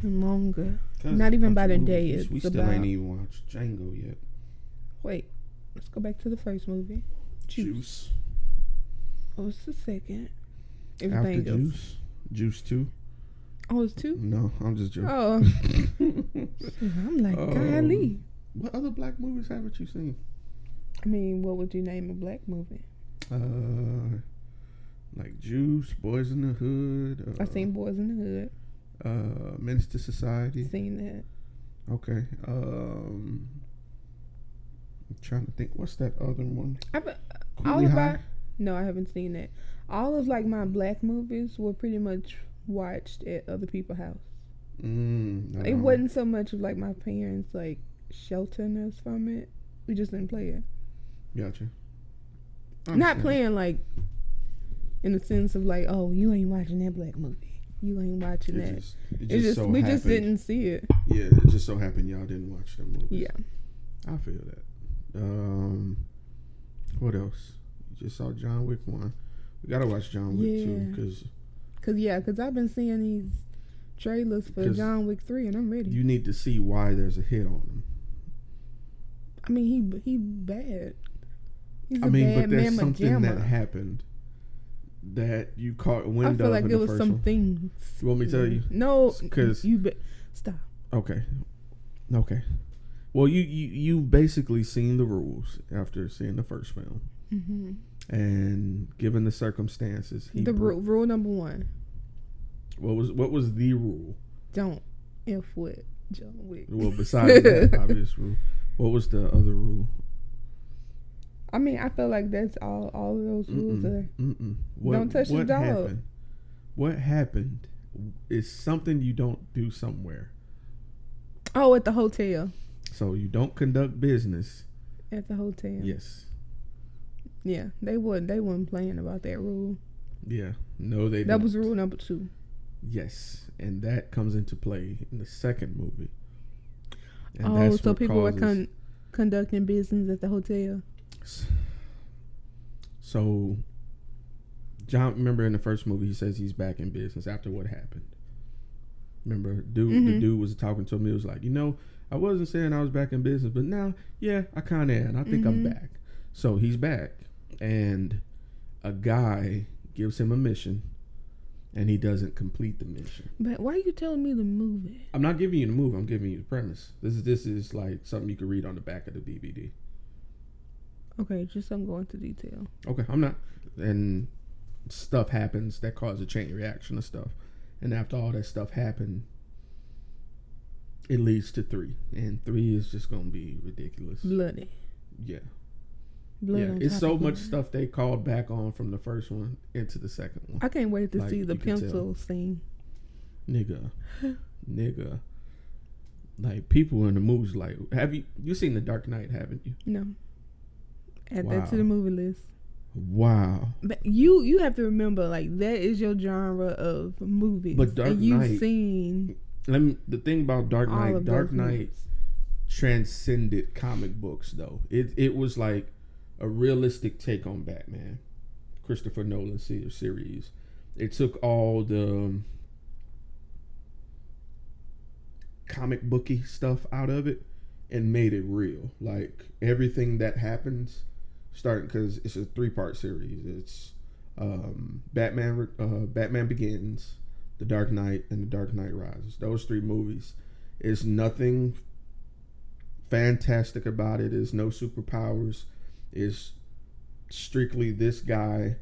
longer. Not even by the day. It's we still ain't even watched Django yet. Wait, let's go back to the first movie. Juice. Oh, it's the second. After Juice. Juice 2. Oh, it's 2? No, I'm just joking. Oh. I'm like, golly. What other black movies haven't you seen? I mean, what would you name a black movie? Like Juice, Boys in the Hood. I seen Boys in the Hood. Menace to Society. Seen that. Okay. I'm trying to think. What's that other one? No, I haven't seen that. All of like my black movies were pretty much watched at other people's house. It wasn't so much of like my parents like sheltering us from it. We just didn't play it. Gotcha. Not playing like in the sense of like, oh, you ain't watching that black movie. You ain't watching that. We just didn't see it. Yeah, it just so happened y'all didn't watch them movies. Yeah. I feel that. What else? You just saw John Wick 1. We gotta watch John Wick 2 because I've been seeing these trailers for John Wick 3 and I'm ready. You need to see why there's a hit on him. I mean, he bad. But there's something that happened that you caught wind of. I feel like it was some things. You want me to tell you? No, because stop. Okay. Well, you basically seen the rules after seeing the first film. Mm-hmm. And given the circumstances, rule number 1. What was the rule? Don't F with John Wick. Well, besides that obvious rule, what was the other rule? I mean, I feel like that's all of those rules are. Don't touch the dog. What happened is something you don't do somewhere. Oh, at the hotel. So you don't conduct business at the hotel. Yes. Yeah, they weren't playing about that rule. Yeah, no, they. That was rule number 2. Yes, and that comes into play in the second movie. And so people were conducting business at the hotel. So, John, remember in the first movie, he says he's back in business after what happened. Remember, the dude was talking to him. He was like, I wasn't saying I was back in business, but now, yeah, I kind of am. I think I'm back. So he's back, and a guy gives him a mission, and he doesn't complete the mission. But why are you telling me the movie? I'm not giving you the movie. I'm giving you the premise. This is like something you can read on the back of the DVD. Okay, just I'm going to detail. Okay, I'm not. And stuff happens that causes a chain reaction of stuff. And after all that stuff happened, it leads to 3. And 3 is just going to be ridiculous. Bloody. Yeah. Blood it's so much stuff they called back on from the first one into the second one. I can't wait to see the pencil scene. Nigga. Like, people in the movies, like, have you seen The Dark Knight, haven't you? No. Add that to the movie list. Wow. But you have to remember, like, that is your genre of movies. But Dark Knight, you've seen. The thing about Dark Knight transcended comic books, though. It was like a realistic take on Batman. Christopher Nolan series. It took all the comic booky stuff out of it and made it real. Like, everything that happens, starting, because it's a 3-part series. It's Batman Begins, The Dark Knight, and The Dark Knight Rises. Those 3 movies. There's nothing fantastic about it. There's no superpowers. It's strictly this guy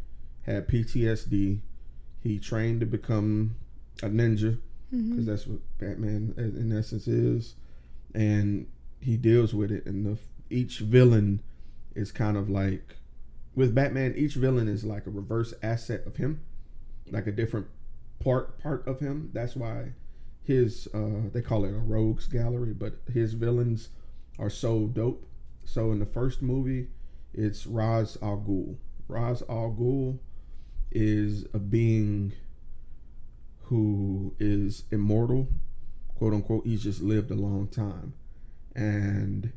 had PTSD. He trained to become a ninja, because that's what Batman in essence is, and he deals with it. And each villain is kind of like, with Batman, each villain is like a reverse asset of him, like a different part of him. That's why his they call it a rogues gallery, but his villains are so dope. So in the first movie, it's Ra's al Ghul. Ra's al Ghul is a being who is immortal, quote unquote. He's just lived a long time, and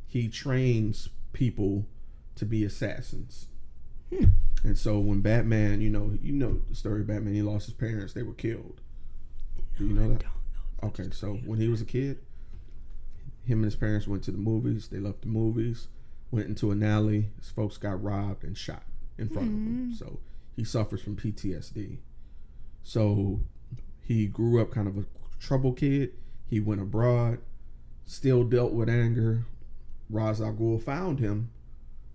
he trains people to be assassins. And so when Batman, you know the story of Batman, he lost his parents, they were killed. Do you know that? Okay, so when he was a kid, him and his parents went to the movies. They left the movies, went into an alley. His folks got robbed and shot in front of him. So he suffers from PTSD. So he grew up kind of a troubled kid. He went abroad, still dealt with anger. Ra's al Ghul found him,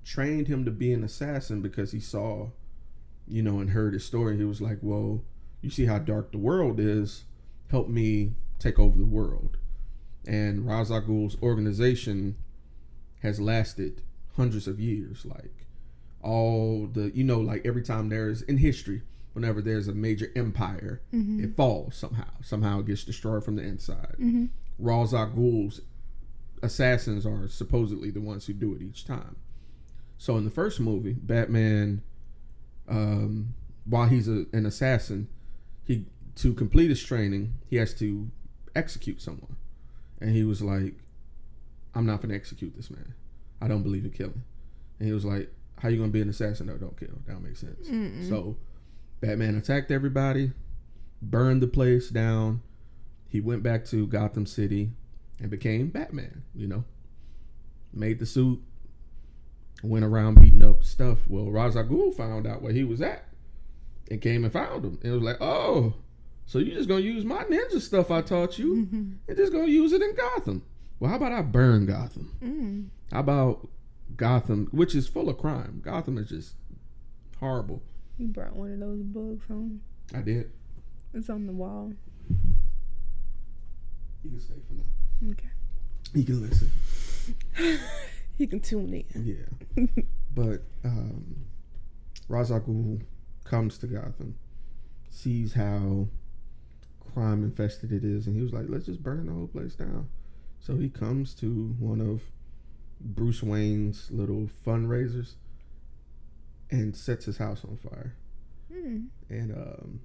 trained him to be an assassin because he saw, and heard his story. He was like, well, you see how dark the world is. Help me take over the world. And Ra's al Ghul's organization has lasted hundreds of years. Like all the, like every time there's in history, whenever there's a major empire, it falls somehow. Somehow it gets destroyed from the inside. Ra's al Ghul's assassins are supposedly the ones who do it each time. So in the first movie, Batman, while he's an assassin, to complete his training, he has to execute someone. And he was like, I'm not going to execute this man. I don't believe in killing. And he was like, how you going to be an assassin that don't kill? That don't make sense. So Batman attacked everybody, burned the place down. He went back to Gotham City and became Batman, Made the suit, went around beating up stuff. Well, Ra's al Ghul found out where he was at and came and found him. And it was like, oh, so you just going to use my ninja stuff I taught you and just going to use it in Gotham. Well, how about I burn Gotham? How about Gotham, which is full of crime? Gotham is just horrible. You brought one of those books home. I did. It's on the wall. You can stay for now. Okay. You can listen. He can tune in. Yeah. But Ra's al Ghul comes to Gotham, sees how crime infested it is, and he was like, let's just burn the whole place down. So he comes to one of Bruce Wayne's little fundraisers and sets his house on fire. And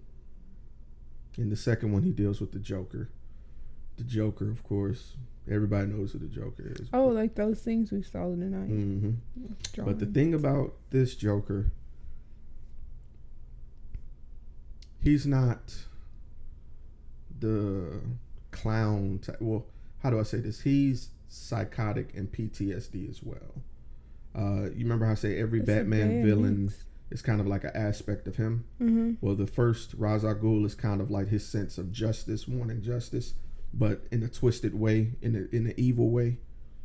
in the second one, he deals with the Joker. The Joker, of course, everybody knows who the Joker is. Oh, like those things we saw tonight. But the thing about this Joker, he's not the clown type. Well, how do I say this? He's psychotic and PTSD as well. You remember how I say every Batman villain is kind of like an aspect of him? Well, the first Ra's al Ghul is kind of like his sense of justice, wanting justice, but in a twisted way, in an evil way.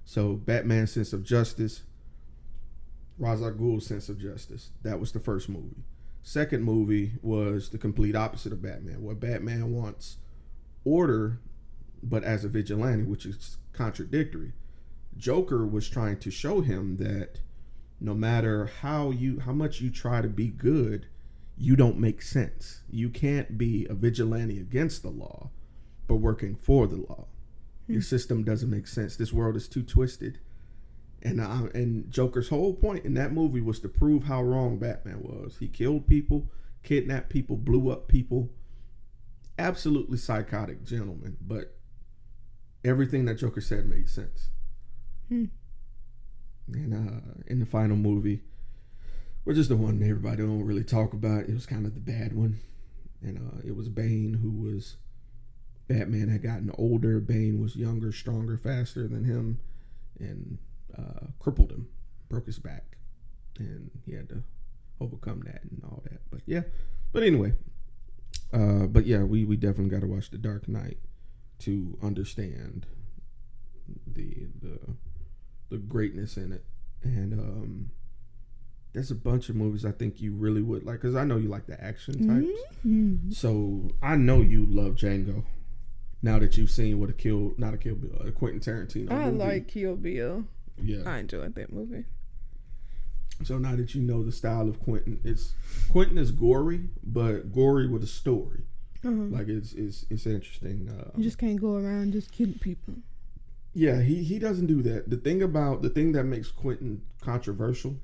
So Batman's sense of justice, Ra's al Ghul's sense of justice. That was the first movie. Second movie was the complete opposite of Batman, where Batman wants order, but as a vigilante, which is contradictory. Joker was trying to show him that no matter how much you try to be good, you don't make sense. You can't be a vigilante against the law, but working for the law. Your system doesn't make sense. This world is too twisted. And Joker's whole point in that movie was to prove how wrong Batman was. He killed people, kidnapped people, blew up people. Absolutely psychotic gentleman, but everything that Joker said made sense. And in the final movie, which is the one everybody don't really talk about, it was kind of the bad one. And it was Bane, who was... Batman had gotten older. Bane was younger, stronger, faster than him, and crippled him, broke his back, and he had to overcome that and all that. But anyway, we definitely got to watch The Dark Knight to understand the greatness in it. And there's a bunch of movies I think you really would like, because I know you like the action types. So I know you love Django. Now that you've seen what a Quentin Tarantino movie. I like Kill Bill. Yeah, I enjoyed that movie. So now that you know the style of Quentin, Quentin is gory, but gory with a story. Like it's interesting. You just can't go around just killing people. Yeah, he doesn't do that. The thing that makes Quentin controversial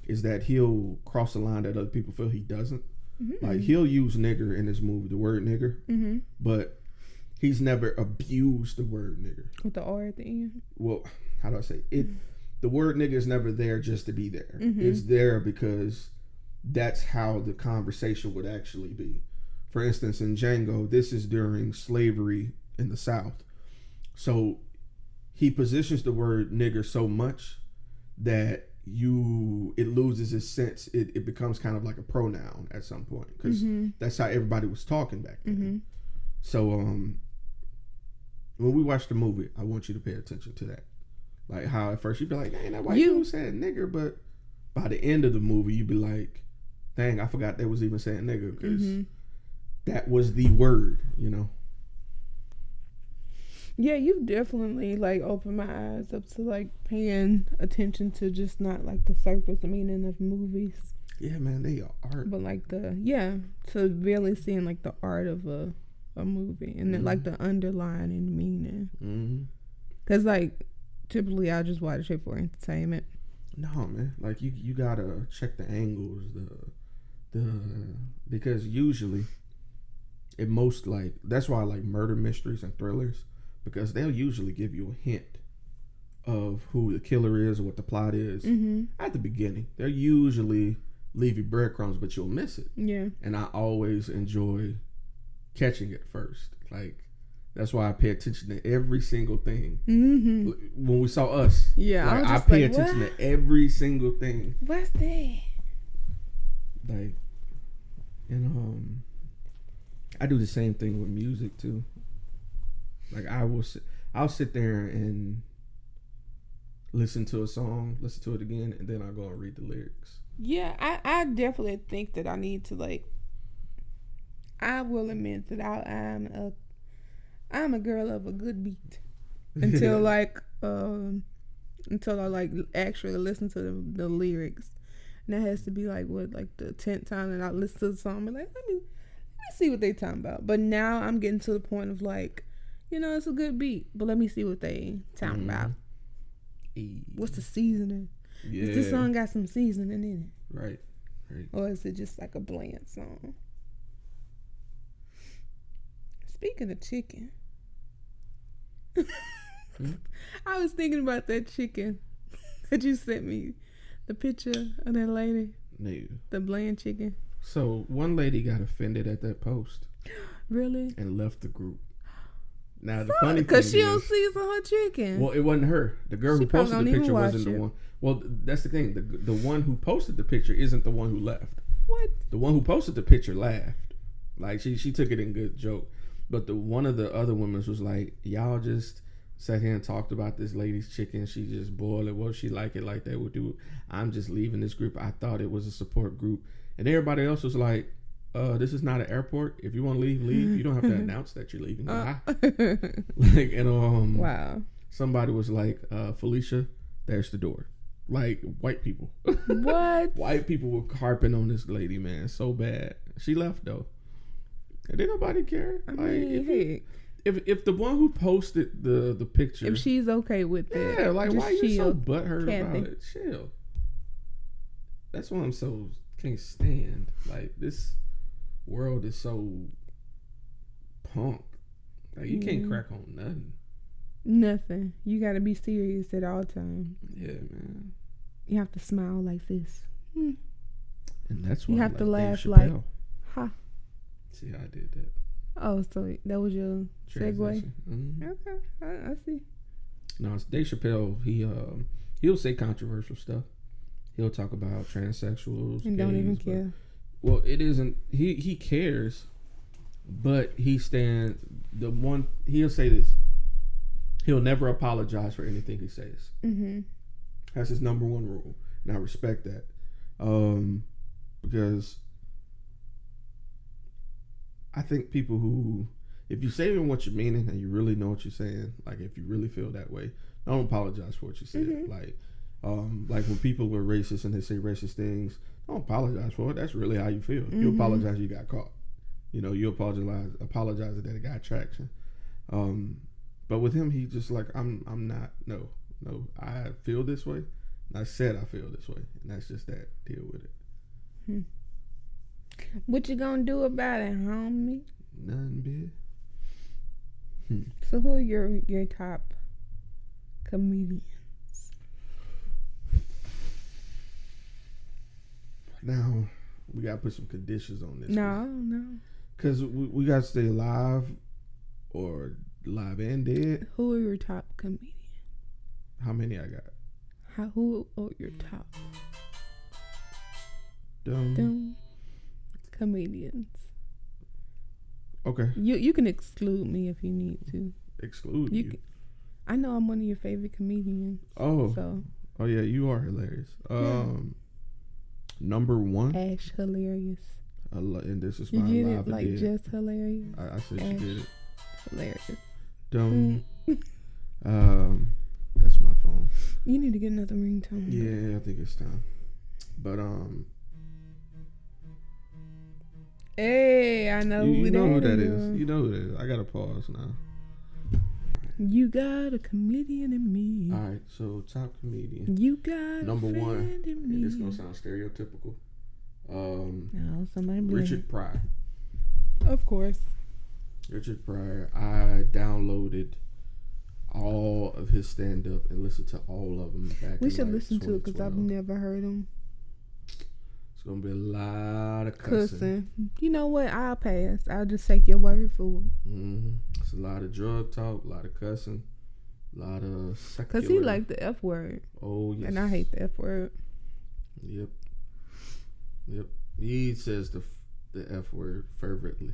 is that he'll cross a line that other people feel he doesn't. Like he'll use nigger in his movie, the word nigger, but he's never abused the word nigger. With the R at the end? Well, how do I say it? The word nigger is never there just to be there. It's there because that's how the conversation would actually be. For instance, in Django, this is during slavery in the South. So he positions the word nigger so much that it loses its sense. It becomes kind of like a pronoun at some point, because that's how everybody was talking back then. So when we watch the movie, I want you to pay attention to that. Like how at first you'd be like, dang, that white dude said nigger, but by the end of the movie you'd be like, dang, I forgot they was even saying nigger, because that was the word, you know. Yeah, you've definitely like opened my eyes up to like paying attention to just not like the surface meaning of movies. Yeah, man, they are art. But like to really seeing like the art of a movie, and then like the underlying meaning. Cause like typically I just watch it for entertainment. No, man, like you gotta check the angles, because usually it most like, that's why I like murder mysteries and thrillers, because they'll usually give you a hint of who the killer is or what the plot is at the beginning. They'll usually leave you breadcrumbs, but you'll miss it. Yeah. And I always enjoy catching it first. Like, that's why I pay attention to every single thing. When we saw Us, like, I pay attention to every single thing. What's that? Like, and I do the same thing with music too. Like I'll sit there and listen to a song, listen to it again, and then I'll go and read the lyrics. Yeah, I definitely think that I need to like. I will admit that I'm a girl of a good beat until until I like actually listen to the lyrics, and that has to be like the 10th time that I listen to the song. I'm like, let me see what they talking about. But now I'm getting to the point of like, you know, it's a good beat, but let me see what they talking about. What's the seasoning? Yeah. Does this song got some seasoning in it? Right. Or is it just like a bland song? Speaking of chicken, I was thinking about that chicken that you sent me, the picture of that lady. No. The bland chicken. So one lady got offended at that post. Really? And left the group. Now the funny thing because she don't season her chicken. Well, it wasn't her. The girl who posted the picture wasn't the one. Well, that's the thing. The one who posted the picture isn't the one who left. What? The one who posted the picture laughed. Like she took it in good joke. But one of the other women was like, y'all just sat here and talked about this lady's chicken. She just boiled it. Well, she like it like that would do. I'm just leaving this group. I thought it was a support group. And everybody else was like, this is not an airport. If you want to leave, leave. You don't have to announce that you're leaving. Like, and wow. Somebody was like, Felicia, there's the door. Like, white people. What? White people were harping on this lady, man, so bad. She left though. And didn't nobody care. I mean, if the one who posted the picture, if she's okay with it, yeah, like why are you so butthurt about it? Chill. That's why I'm so can't stand. Like, this world is so punk. Like, you can't crack on nothing. Nothing. You got to be serious at all times. Yeah, man. You have to smile like this. And that's why you have to laugh like, ha. See how I did that? Oh, so that was your segue? Okay, I see. No, it's Dave Chappelle. He'll say controversial stuff. He'll talk about transsexuals and don't even care. Well, it isn't. He cares, but he'll say this. He'll never apologize for anything he says. That's his number one rule, and I respect that. Because I think people who, if you say what you're meaning and you really know what you're saying, like if you really feel that way, don't apologize for what you said. Like when people were racist and they say racist things, don't apologize for it. That's really how you feel. You apologize you got caught. You know, you apologize that it got traction. But with him, he just like, I'm not, no, I feel this way. I said I feel this way, and that's just that. Deal with it. What you gonna do about it, homie? Nothing, bitch. So who are your top comedians? Now we gotta put some conditions on this. No. Because we gotta stay alive or live and dead. Who are your top comedians? How many I got? Who are your top? Dumb comedians. Okay. You can exclude me if you need to. Exclude you? I know I'm one of your favorite comedians. Oh. So. Oh yeah, you are hilarious. Number one. Ash hilarious. And this is you my get live it like dead. just hilarious. I said Ash, you did it. Hilarious. Dumb. That's my phone. You need to get another ringtone. Yeah, I think it's time. But Hey, I know you know who that is. You know who that is. I gotta pause now. You got a comedian in me. All right, so top comedian. You got number a friend one. in me. And this gonna sound stereotypical. No, somebody Richard Pryor. Of course. Richard Pryor. I downloaded all of his stand up and listened to all of them back. We should listen to it because I've never heard him. It's gonna be a lot of cussing. You know what? I'll pass. I'll just take your word for it. Mm-hmm. It's a lot of drug talk, a lot of cussing, a lot of secular. Because he like the F word. Oh, yes. And I hate the F word. Yep. He says the F word fervently.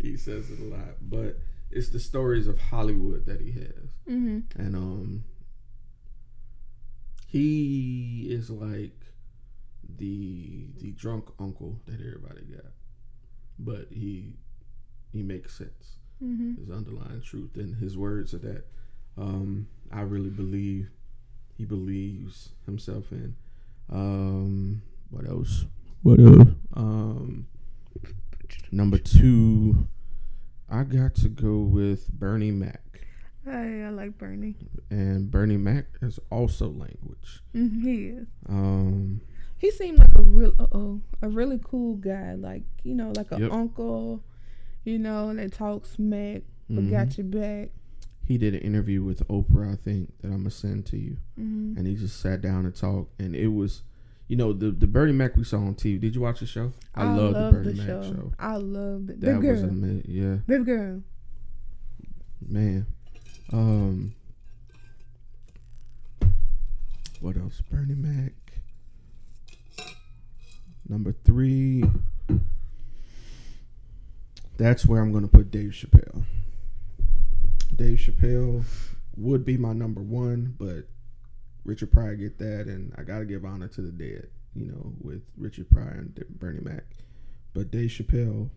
He says it a lot. But it's the stories of Hollywood that he has. Mm-hmm. And he is like the drunk uncle that everybody got. But he makes sense. Mm-hmm. His underlying truth and his words are that I really believe he believes himself in. What else? Number two, I got to go with Bernie Mac. Hey, I like Bernie. And Bernie Mac is also language. He is. He seemed like a really cool guy. Like, you know, like an uncle, you know, that talks smack but got your back. He did an interview with Oprah, I think, that I'm going to send to you. Mm-hmm. And he just sat down and talked. And it was, you know, the Bernie Mac we saw on TV. Did you watch the show? I love the Bernie Mac show. I loved it. That was amazing. Yeah. Baby girl. Man. What else? Bernie Mac. Number three. That's where I'm going to put Dave Chappelle. Dave Chappelle would be my number one, but Richard Pryor get that, and I got to give honor to the dead, you know, with Richard Pryor and Bernie Mac. But Dave Chappelle,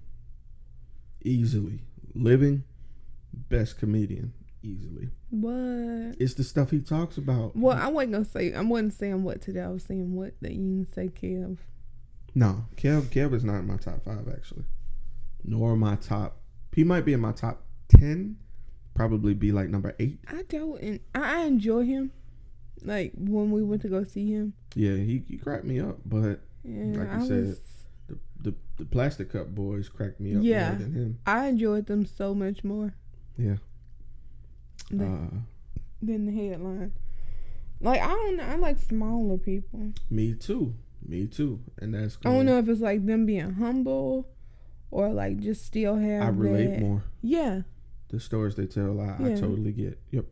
easily. Living, best comedian, easily. What? It's the stuff he talks about. Well, I wasn't saying what today. I was saying what that you didn't say, Kev. No, Kev is not in my top 5, actually. Nor my top. He might be in my top 10. Probably be like number 8. I enjoy him. Like when we went to go see him. Yeah, he cracked me up, but like you said, the Plastic Cup Boys cracked me up more than him. I enjoyed them so much more. Yeah. Than the headline. Like I like smaller people. Me too. And that's I don't know if it's like them being humble or like just still have I relate more. Yeah. The stories they tell, I totally get. Yep.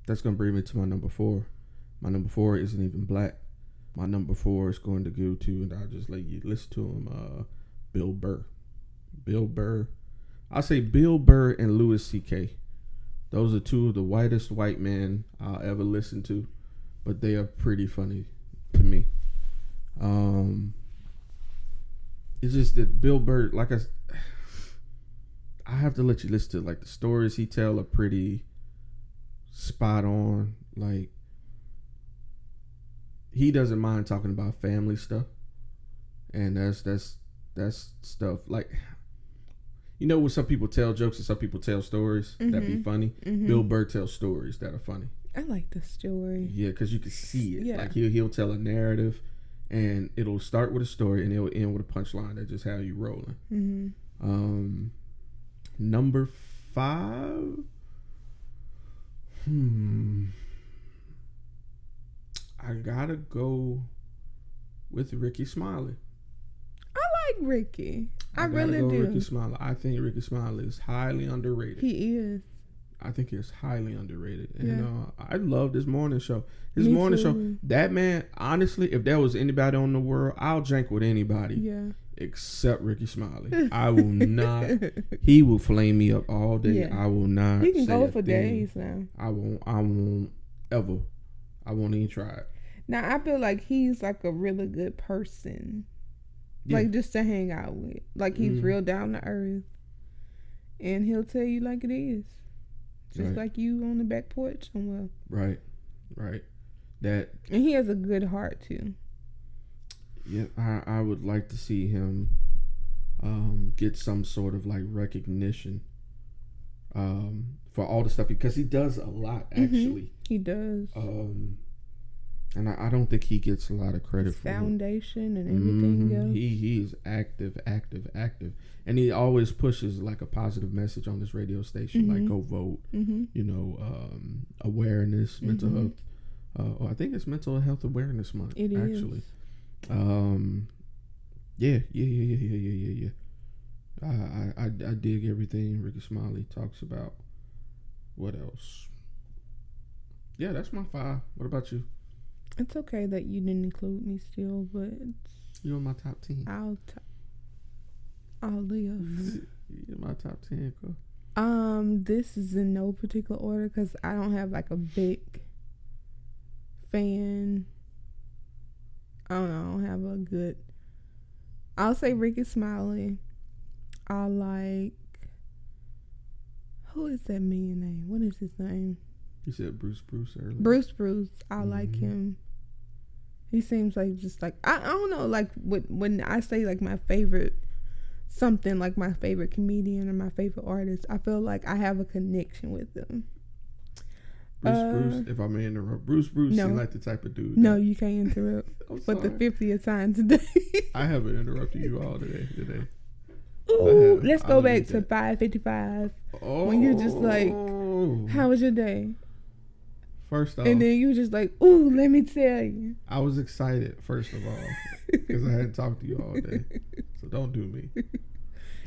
That's gonna bring me to my number 4. My number 4 isn't even black. My number 4 is going to go to, and I'll just let you listen to him. Bill Burr. I'll say Bill Burr and Louis C.K. Those are two of the whitest white men I'll ever listen to, but they are pretty funny to me. It's just that Bill Burr, like I have to let you listen to like the stories he tell are pretty spot on. Like he doesn't mind talking about family stuff, and that's stuff like, you know, when some people tell jokes and some people tell stories that be funny. Bill Burr tells stories that are funny. I like the story. Yeah, because you can see it. Yeah. Like he'll tell a narrative, and it'll start with a story and it'll end with a punchline that just how you rolling. Number 5. I gotta go with Ricky Smiley. I like Ricky. I really do. Ricky Smiley. I think Ricky Smiley is highly underrated. He is. I think he's highly underrated. Yeah. And I love his morning show. His morning show. That man, honestly, if there was anybody on the world, I'll drink with anybody. Yeah. Except Ricky Smiley. I will not. He will flame me up all day. Yeah. I will not. He can go for days now. I won't ever. I won't even try it. Now, I feel like he's like a really good person. Yeah. Like, just to hang out with. Like, he's real down to earth. And he'll tell you like it is. Just like you on the back porch somewhere. Right. And he has a good heart, too. Yeah, I would like to see him get some sort of, like, recognition for all the stuff. Because he does a lot, actually. He does. And I don't think he gets a lot of credit for foundation and everything else. He is active. And he always pushes like a positive message on this radio station, like go vote, awareness, mental health. I think it's Mental Health Awareness Month, actually. Yeah. I dig everything Ricky Smiley talks about. What else? Yeah, that's my 5. What about you? It's okay that you didn't include me still, but you're in my top 10. I'll live. You're my top 10, girl. This is in no particular order because I don't have like a big fan. I don't have a good. I'll say Ricky Smiley. I like. Who is that man name? What is his name? You said Bruce earlier. Bruce. I like him. He seems like just like I don't know, like when I say like my favorite something, like my favorite comedian or my favorite artist, I feel like I have a connection with them. Bruce, if I may interrupt, Bruce no. Seems like the type of dude. No, you can't interrupt. For the 50th time today. I haven't interrupted you all today. Ooh, let's go back to 5:55 when you're just like, how was your day? First off, and then you were just like, ooh, let me tell you. I was excited, first of all, because I hadn't talked to you all day. So don't do me.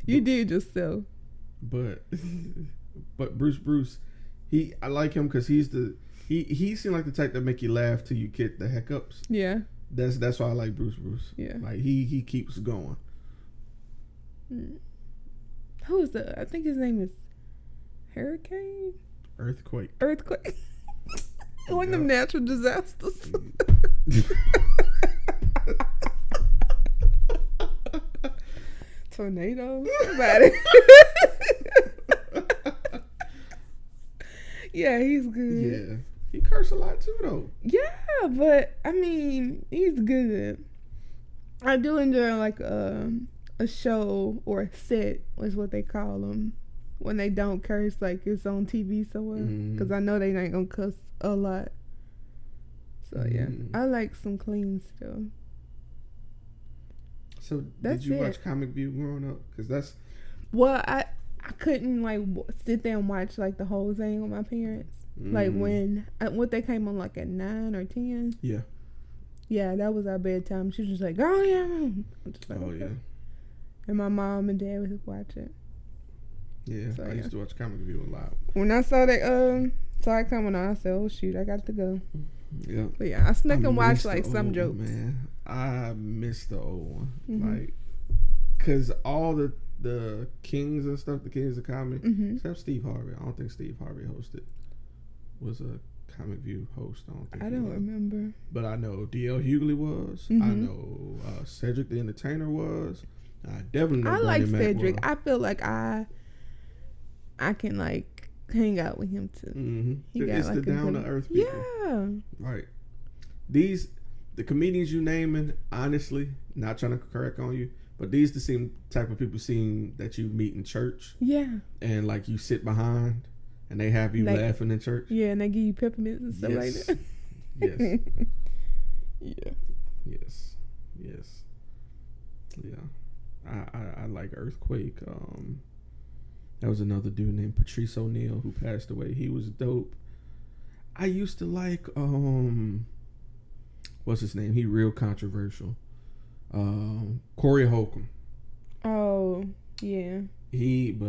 You did yourself. But Bruce, I like him because he seemed like the type that make you laugh till you get the hiccups. Yeah. That's why I like Bruce. Yeah. Like he keeps going. Who's I think his name is Hurricane? Earthquake. One of them natural disasters. Tornadoes. Yeah, he's good. Yeah. He cursed a lot too, though. Yeah, but I mean, he's good. I do enjoy like a show or a set is what they call them when they don't curse, like it's on TV somewhere, because I know they ain't gonna cuss a lot. So yeah, I like some clean stuff. So did you watch Comic View growing up? Because that's I couldn't like sit there and watch like the whole thing with my parents. Like when they came on like at 9 or 10. Yeah, that was our bedtime. She was just like, "Oh yeah," I'm just like, okay. Yeah. And my mom and dad would watch it. Yeah, so, I used to watch Comic View a lot. When I saw that saw it coming on, I said, "Oh shoot, I got to go." Yeah. But yeah, I snuck and watched like some jokes. Man, I missed the old one. Like, cause all the kings and stuff, the kings of comedy, except Steve Harvey. I don't think Steve Harvey was a Comic View host. I don't remember. But I know D.L. Hughley was. I know Cedric the Entertainer was. I definitely know like Cedric. I feel like I can like hang out with him too. It's the down to earth people. Yeah. Right. The comedians you naming, honestly, not trying to correct on you, but these the same type of people that you meet in church. Yeah. And like you sit behind and they have you laughing in church. Yeah, and they give you peppermints and stuff like that. Yes. Yeah. Yes. Yeah. I like Earthquake. That was another dude named Patrice O'Neal who passed away. He was dope. I used to like what's his name? He real controversial. Corey Holcomb. Oh. Yeah. He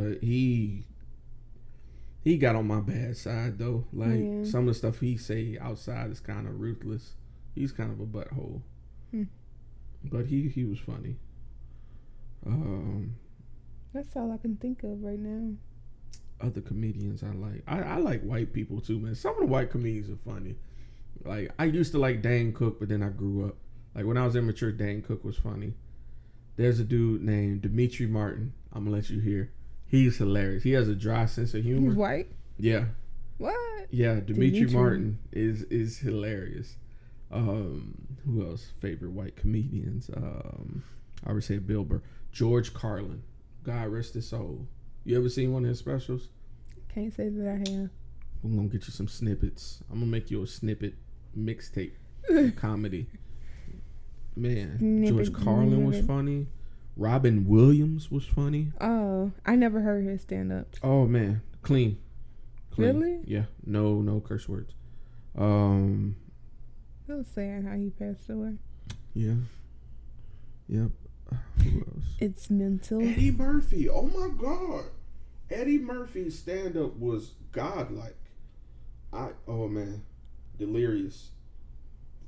got on my bad side though. Like some of the stuff he say outside is kind of ruthless. He's kind of a butthole. But he was funny. That's all I can think of right now. Other comedians I like. I like white people too, man. Some of the white comedians are funny. Like I used to like Dane Cook, but then I grew up. Like when I was immature, Dane Cook was funny. There's a dude named Dimitri Martin. I'm gonna let you hear. He's hilarious. He has a dry sense of humor. He's white? Yeah. What? Yeah, Dimitri Martin is hilarious. Who else? Favorite white comedians? I would say Bill Burr. George Carlin. God rest his soul. You ever seen one of his specials? Can't say that I have. I'm gonna get you some snippets. I'm gonna make you a snippet mixtape comedy. Man, George Carlin was funny. Robin Williams was funny. Oh, I never heard his stand up. Oh man, clean. Really? Yeah. No curse words. It was sad how he passed away. Yeah. Yep. Who else? It's mental. Eddie Murphy. Oh my God. Eddie Murphy's stand up was godlike. Oh man. Delirious.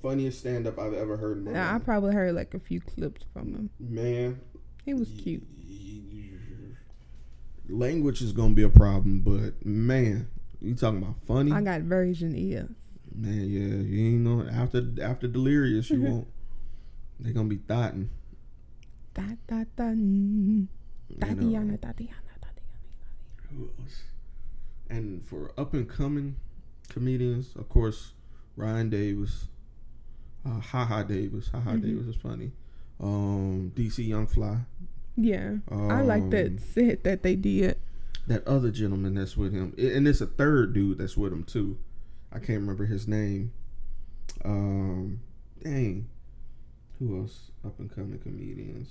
Funniest stand up I've ever heard in my life. I probably heard like a few clips from him. Man. He was cute. Language is gonna be a problem, but man, you talking about funny? I got virgin ears. Man, yeah, you ain't know after Delirious, you won't. They gonna be thotting. Tatiana. Who else? And for up and coming comedians, of course, Ryan Davis, Davis. Davis is funny. DC Young Fly. Yeah, I like that set that they did. That other gentleman that's with him, and it's a third dude that's with him too. I can't remember his name. Dang, who else? Up and coming comedians.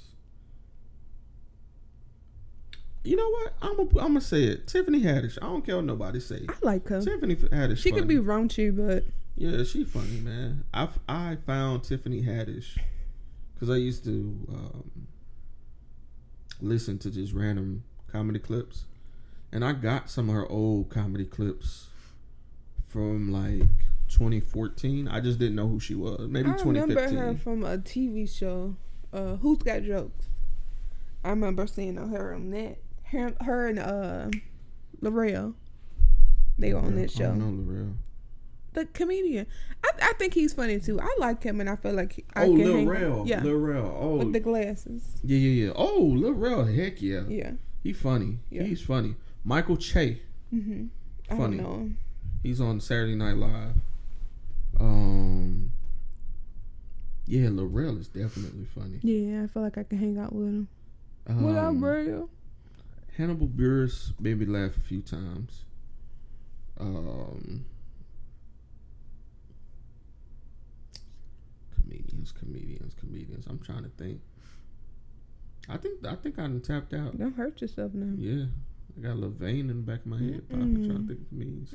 You know what? I'm gonna say it. Tiffany Haddish. I don't care what nobody say. I like her. Tiffany Haddish. She could be raunchy, but yeah, she funny, man. I found Tiffany Haddish because I used to listen to just random comedy clips, and I got some of her old comedy clips from like 2014. I just didn't know who she was. Maybe 2015. I remember her from a TV show, Who's Got Jokes. I remember seeing her on that. Her and L'Oreal. They were on that show. I don't know L'Oreal. The comedian. I think he's funny too. I like him, and I feel like I can L'Oreal. Yeah. L'Oreal. Oh, with the glasses. Yeah. Oh, L'Oreal. Heck yeah. Yeah. He's funny. Yeah. He's funny. Michael Che. Mm-hmm. Funny. I don't know him. He's on Saturday Night Live. Yeah, L'Oreal is definitely funny. Yeah, I feel like I can hang out with him. What up, bro? Hannibal Buress made me laugh a few times. Comedians. I'm trying to think. I think I done tapped out. Don't hurt yourself now. Yeah, I got a little vein in the back of my head. Popping, trying to think of comedians.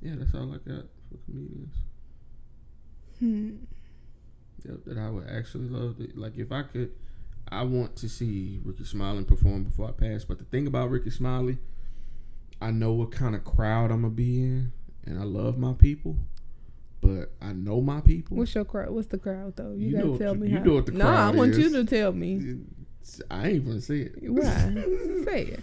Yeah, that's all I got for comedians. Yep, that I would actually love to. Like, if I could, I want to see Ricky Smiley perform before I pass. But the thing about Ricky Smiley, I know what kind of crowd I'm gonna be in, and I love my people. But I know my people. What's your crowd? What's the crowd though? You gotta tell me. You know what the crowd is. No, I want you to tell me. I ain't gonna say it. Why? Say it.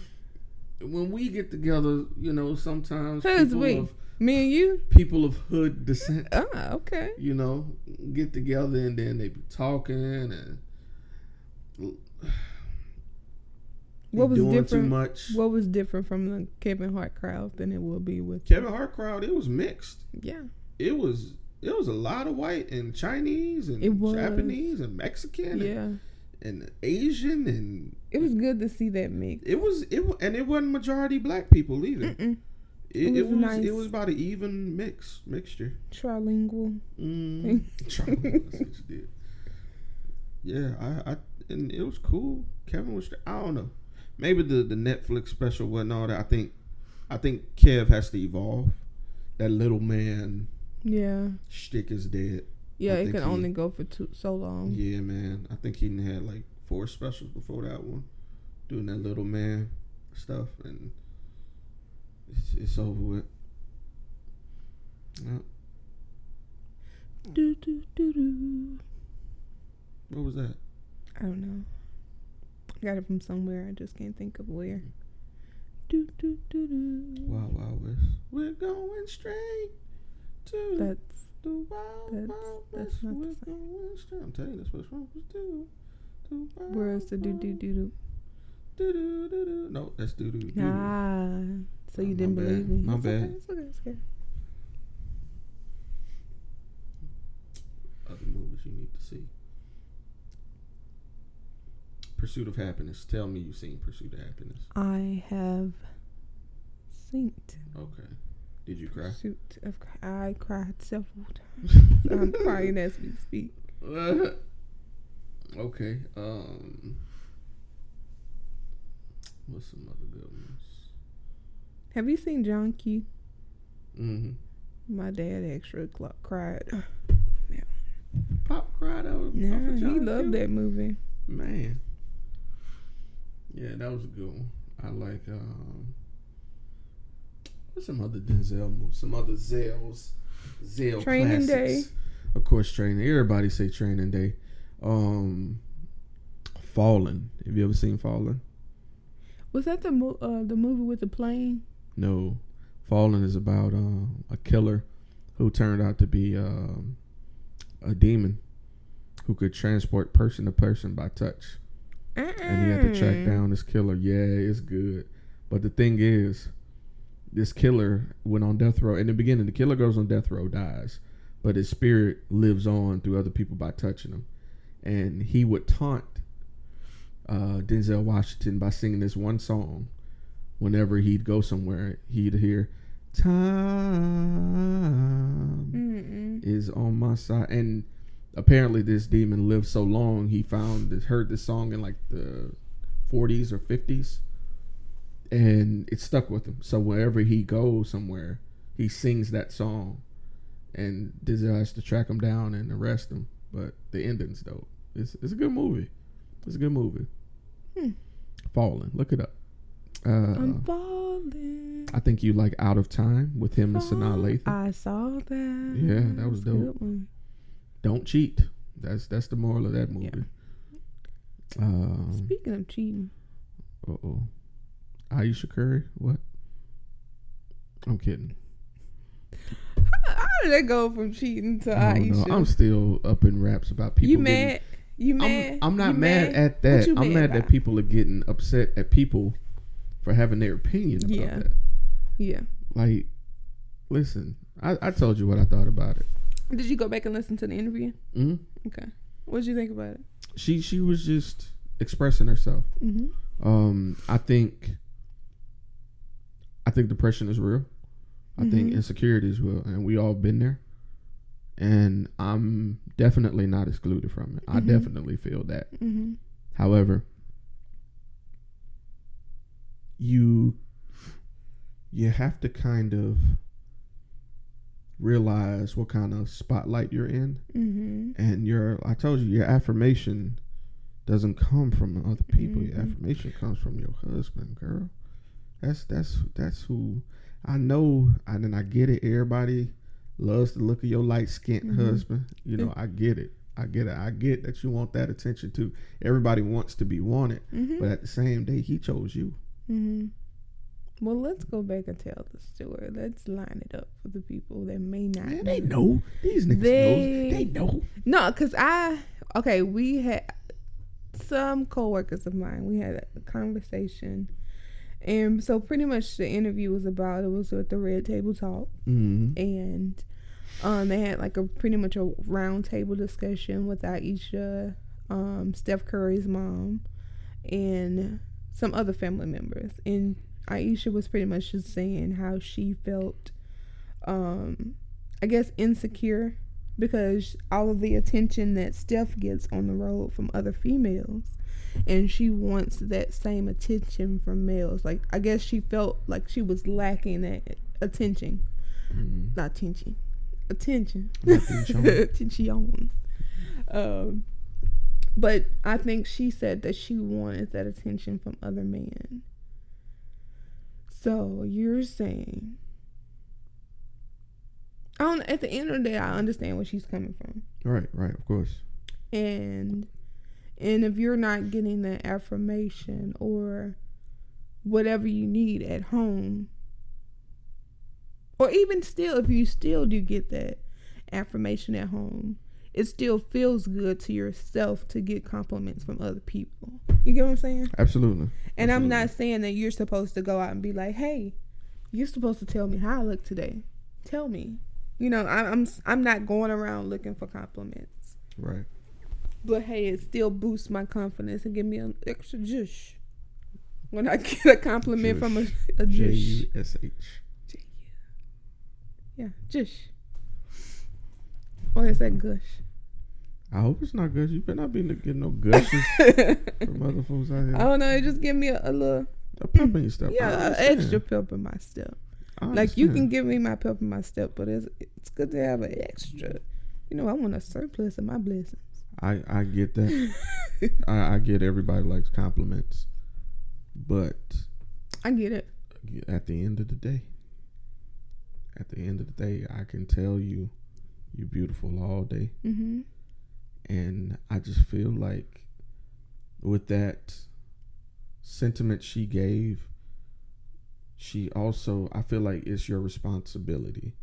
When we get together, you know, sometimes who's we? Me and you? People of hood descent. Okay. You know, get together and then they be talking and what was doing different? Too much. What was different from the Kevin Hart crowd than it will be with Kevin Hart crowd? It was mixed. Yeah. It was a lot of white and Chinese and Japanese and Mexican and Asian, and it was good to see that mix. It wasn't majority black people either. It was nice. It was about an even mixture. Trilingual. Trilingual. That's what you did. Yeah, I and it was cool. Kevin was. I don't know. Maybe the Netflix special wasn't all that. I think Kev has to evolve. That little man. Yeah. Shtick is dead. Yeah, it can only go for so long. Yeah, man. I think he had like 4 specials before that one, doing that little man stuff, and it's over with. Yep. Do, do, do, do. What was that? I don't know. I got it from somewhere. I just can't think of where. Do, do, do, do. Wild Wild West. We're going straight to the Wild West. That's not We're the same. going straight. I'm telling you, that's what Trumpers do. Where's the do, do, do, do? Do, do, do, do. No, that's do, do, do. Nah. So you didn't believe me. My bad. It's okay. Other movies you need to see. Pursuit of Happiness. Tell me you've seen Pursuit of Happiness. I have seen it. Okay. Did you cry? I cried several times. I'm crying as we speak. Okay. What's some other good ones? Have you seen John Q? Mm-hmm. My dad actually cried. Pop cried out. Yeah, he loved that movie. Man. Yeah, that was a good one. I like what's some other Denzel movies? Some other Zell Training classics. Day. Of course, Training. Everybody say Training Day. Fallen. Have you ever seen Fallen? Was that the movie with the plane? No. Fallen is about a killer who turned out to be a demon who could transport person to person by touch. And he had to track down this killer. Yeah, it's good. But the thing is, this killer went on death row. In the beginning, the killer goes on death row, dies. But his spirit lives on through other people by touching them. And he would taunt Denzel Washington by singing this one song. Whenever he'd go somewhere, he'd hear, "Time is on my side." And apparently this demon lived so long, he heard this song in like the 40s or 50s. And it stuck with him. So wherever he goes somewhere, he sings that song. And Denzel has to track him down and arrest him. But the ending's dope. It's a good movie. It's a good movie. Fallen. Look it up. I'm falling. I think you like Out of Time with him and Sanaa Lathan. I saw that. Yeah, that was dope. Don't cheat. That's the moral of that movie. Yeah. Speaking of cheating. Ayesha Curry? What? I'm kidding. How did that go from cheating to Ayesha? No, I'm still up in raps about people. You mad? You mad? I'm not mad at that. I'm mad that people are getting upset at people for having their opinion about that. Yeah. Like, listen, I told you what I thought about it. Did you go back and listen to the interview? Mm-hmm. Okay. What did you think about it? She was just expressing herself. Mm-hmm. I think depression is real. I think insecurity is real, and we all been there. And I'm definitely not excluded from it. I definitely feel that. Mm-hmm. However, you have to kind of realize what kind of spotlight you're in. And I told you, your affirmation doesn't come from other people. Your affirmation comes from your husband, girl. That's who I know. And then I get it. Everybody loves the look of your light-skinned husband. You know, I get it. I get that you want that attention too. Everybody wants to be wanted. But at the same day, he chose you. Well, let's go back and tell the story. Let's line it up for the people that may not know. They know. These niggas know. They know. No, because we had some co-workers of mine. We had a conversation. And so pretty much the interview was with the Red Table Talk. And they had like pretty much a round table discussion with Ayesha, Steph Curry's mom, and some other family members. And Ayesha was pretty much just saying how she felt, I guess, insecure because all of the attention that Steph gets on the road from other females, and she wants that same attention from males. Like, I guess she felt like she was lacking that attention. Not attention. attention. Attention. But I think she said that she wanted that attention from other men. So you're saying, at the end of the day, I understand where she's coming from. Right, of course. And if you're not getting that affirmation or whatever you need at home, or even still, if you still do get that affirmation at home, it still feels good to yourself to get compliments from other people. You get what I'm saying? Absolutely. And I'm not saying that you're supposed to go out and be like, hey, you're supposed to tell me how I look today. Tell me. I'm not going around looking for compliments. Right. But hey, it still boosts my confidence and give me an extra jush when I get a compliment from a jush. Jush. Yeah, jush. Or is that gush? I hope it's not gush. You better not be getting no gushes from other folks out here. I don't know. It just give me a little... A pep in your step. Yeah, an extra pep in my step. Like, you can give me my pep in my step, but it's good to have an extra. I want a surplus of my blessings. I get that. I get everybody likes compliments. But... I get it. At the end of the day, I can tell you, you're beautiful all day. Mm-hmm. And I just feel like with that sentiment she gave, I feel like it's your responsibility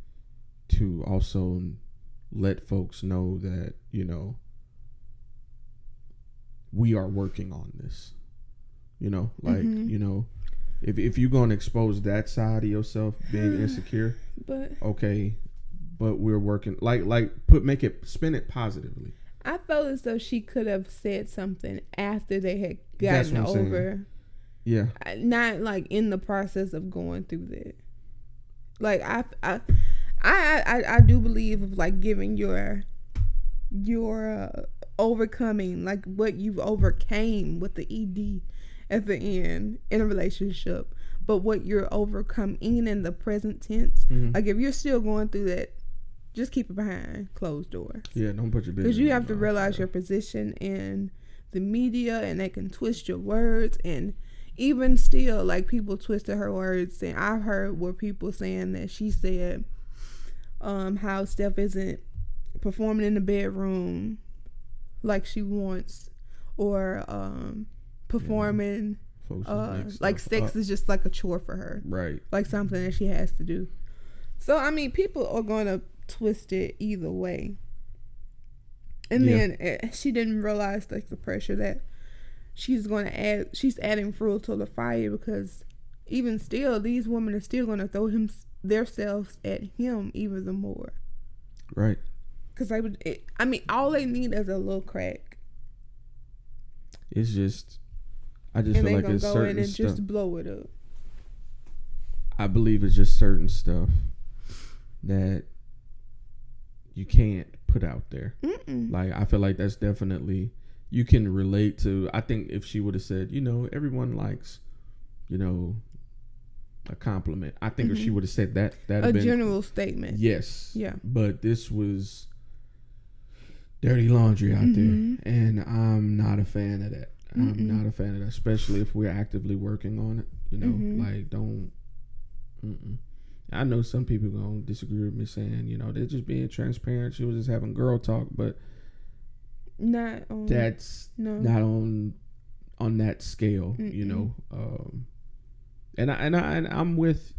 to also let folks know that, we are working on this. If you're going to expose that side of yourself, being insecure, okay, but we're working, spin it positively. I felt as though she could have said something after they had gotten over. Yeah. Not like in the process of going through that. Like I do believe of like giving your overcoming, like what you've overcame with the ED at the end in a relationship, but what you're overcoming in the present tense. Mm-hmm. Like if you're still going through that, just keep it behind closed doors. Yeah, don't put your business. Because you have to realize your position in the media, and they can twist your words. And even still, like, people twisted her words. And I've heard where people saying that she said how Steph isn't performing in the bedroom like she wants, or performing like sex is just like a chore for her. Right. Like something that she has to do. So, I mean, people are going to twist it either way. And then she didn't realize like the pressure that she's adding fuel to the fire, because even still these women are still going to throw themselves at him even the more. Right. Because all they need is a little crack. It's just, I just feel like it's certain stuff. And they gonna go in and just blow it up. I believe it's just certain stuff that you can't put out there. Mm-mm. Like, I feel like that's definitely, you can relate to. I think if she would have said, everyone likes, a compliment. I think if she would have said that a general statement. Yes. Yeah. But this was dirty laundry out there, and I'm not a fan of that. I'm not a fan of that, especially if we're actively working on it. Like, don't. I know some people gonna disagree with me, saying they're just being transparent. She was just having girl talk, but not on that scale. And I'm with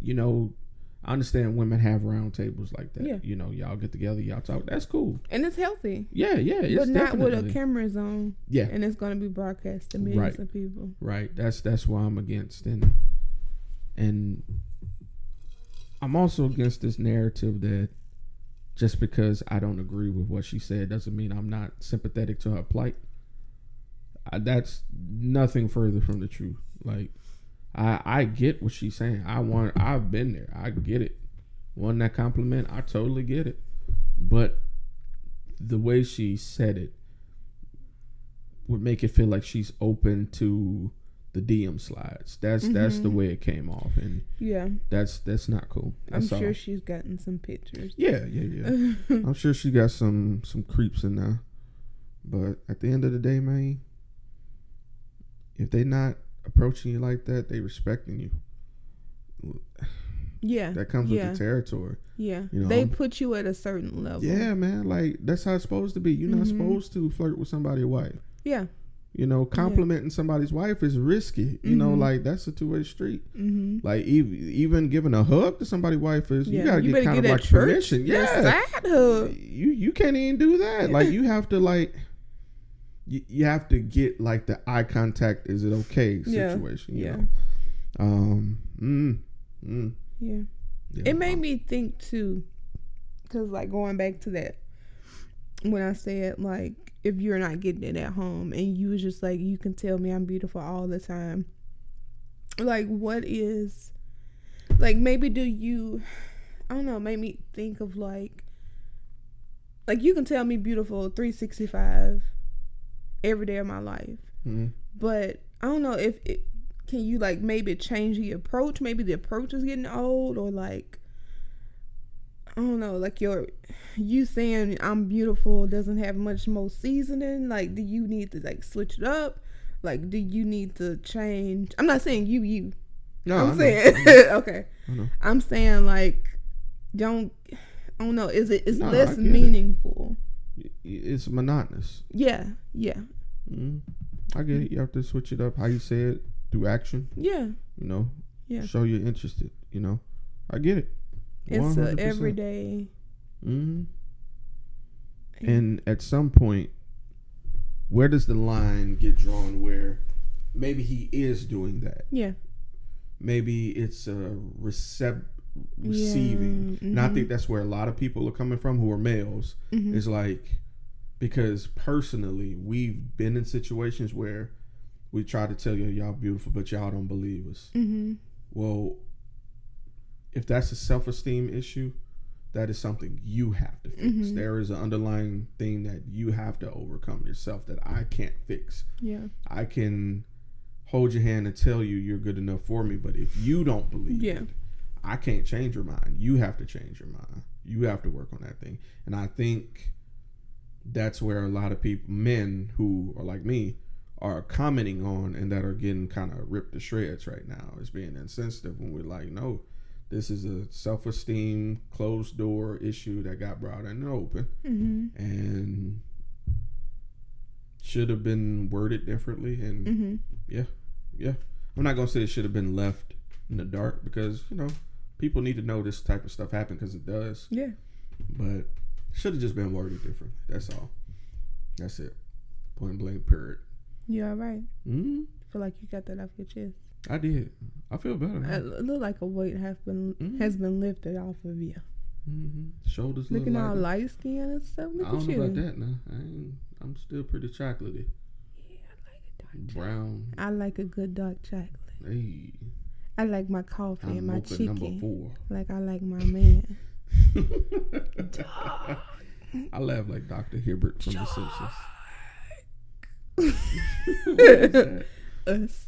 I understand women have round tables like that. Yeah. Y'all get together, y'all talk. That's cool. And it's healthy. Yeah. It's but not definitely with a camera's on. Yeah. And it's going to be broadcast to millions of people. Right. That's why I'm against. And I'm also against this narrative that just because I don't agree with what she said doesn't mean I'm not sympathetic to her plight. That's nothing further from the truth. Like, I get what she's saying. I've been there. I get it. Want that compliment? I totally get it. But the way she said it would make it feel like she's open to the DM slides. That's the way it came off, and that's not cool. I'm sure she's gotten some pictures. Yeah. I'm sure she got some creeps in there, but at the end of the day, man, if they not approaching you like that, they respecting you. Yeah, that comes with the territory. Yeah, they put you at a certain level. Yeah, man, like that's how it's supposed to be. You're not supposed to flirt with somebody's wife. Yeah. Complimenting somebody's wife is risky. Like that's a two-way street. Like even giving a hug to somebody's wife is you gotta get kind of like permission. Yeah, hug. You can't even do that. Like you have to like you have to get like the eye contact. Is it okay situation? You know? Yeah. It made me think too, because like going back to that, when I said like, if you're not getting it at home and you was just like, you can tell me I'm beautiful all the time, like what is, like maybe do you, I don't know, made me think of like you can tell me beautiful 365 every day of my life, but I don't know if it, can you like maybe change the approach? Maybe the approach is getting old, or like I don't know, like you saying I'm beautiful doesn't have much more seasoning. Like, do you need to like switch it up? Like, do you need to change? I'm not saying you. No, I'm saying okay. I'm saying like I don't know. It's less meaningful. It's monotonous. Yeah. I get it. You have to switch it up. How you say it. Through action, show you're interested. I get it. 100%. It's everyday. And at some point, where does the line get drawn? Where maybe he is doing that. Yeah. Maybe it's receiving, and I think that's where a lot of people are coming from who are males. It's like, because personally, we've been in situations where we try to tell you y'all beautiful, but y'all don't believe us. Well, if that's a self-esteem issue, that is something you have to fix. There is an underlying thing that you have to overcome yourself that I can't fix. Yeah, I can hold your hand and tell you you're good enough for me, but if you don't believe it, I can't change your mind. You have to change your mind. You have to work on that thing. And I think that's where a lot of people, men who are like me, are commenting on and that are getting kind of ripped to shreds right now is being insensitive when we're like, no, this is a self-esteem closed door issue that got brought in the open and should have been worded differently. And I'm not gonna say it should have been left in the dark, because people need to know this type of stuff happens, because it does. But should have just been worded differently. That's all. That's it. Point blank period. You all right? I feel like you got that off your chest. I did. I feel better now. It look like a weight has been lifted off of you. Shoulders looking all light skin and stuff. Look I don't know about that now. I'm still pretty chocolatey. Yeah, I like a dark brown. Chocolate. I like a good dark chocolate. Hey. I like my coffee and my chicken. Number 4. Like I like my man. I laugh like Dr. Hibbert from The Simpsons. Us.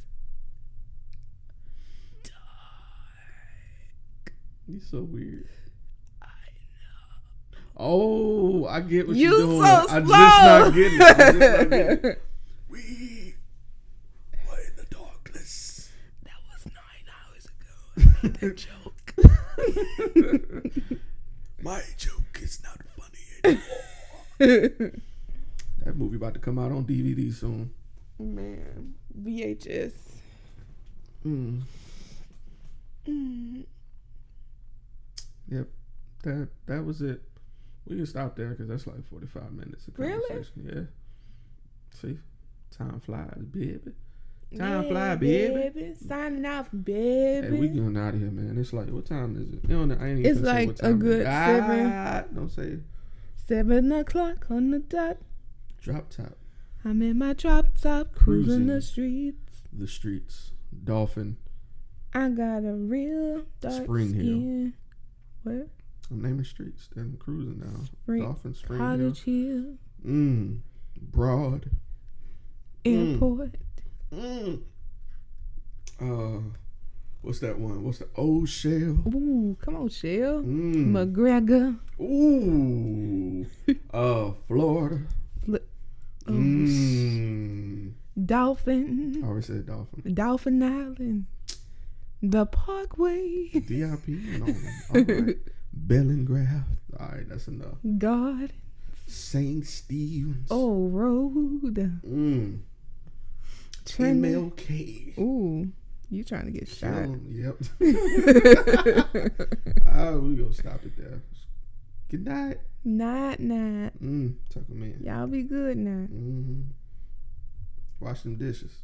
You're so weird. I know. Oh, I get what you're doing. So I'm just not getting it. We were in the darkness. That was 9 hours ago. That joke. My joke is not funny anymore. That movie about to come out on DVD soon. Man, VHS. Yep, that was it. We can stop there because that's like 45 minutes of conversation. Really? Yeah. See, time flies, baby. Time flies, baby. Signing off, baby. Hey, we going out of here, man. It's like, what time is it? I ain't even it's like what time a good 7. Don't say it. 7 o'clock on the dot. Drop top. I'm in my drop top, cruising the streets. The streets. Dolphin. I got a real dark Spring skin. Hill. What? I'm naming streets. Then I'm cruising now. Dolphin, Spring College Hill. Broad. Airport. What's that one? What's the old Shell? Ooh, come on, Shell. McGregor. Ooh. Florida. Dolphin. I already said Dolphin. Dolphin Island. The Parkway. DIP. No. All right. Bellingraph. All right, that's enough. God. St. Stevens. Oh, Road. MLK. Ooh, you trying to get shot? Yep. We gonna stop it there. Good night. Night. Tuck 'em in. Y'all be good now. Wash them dishes.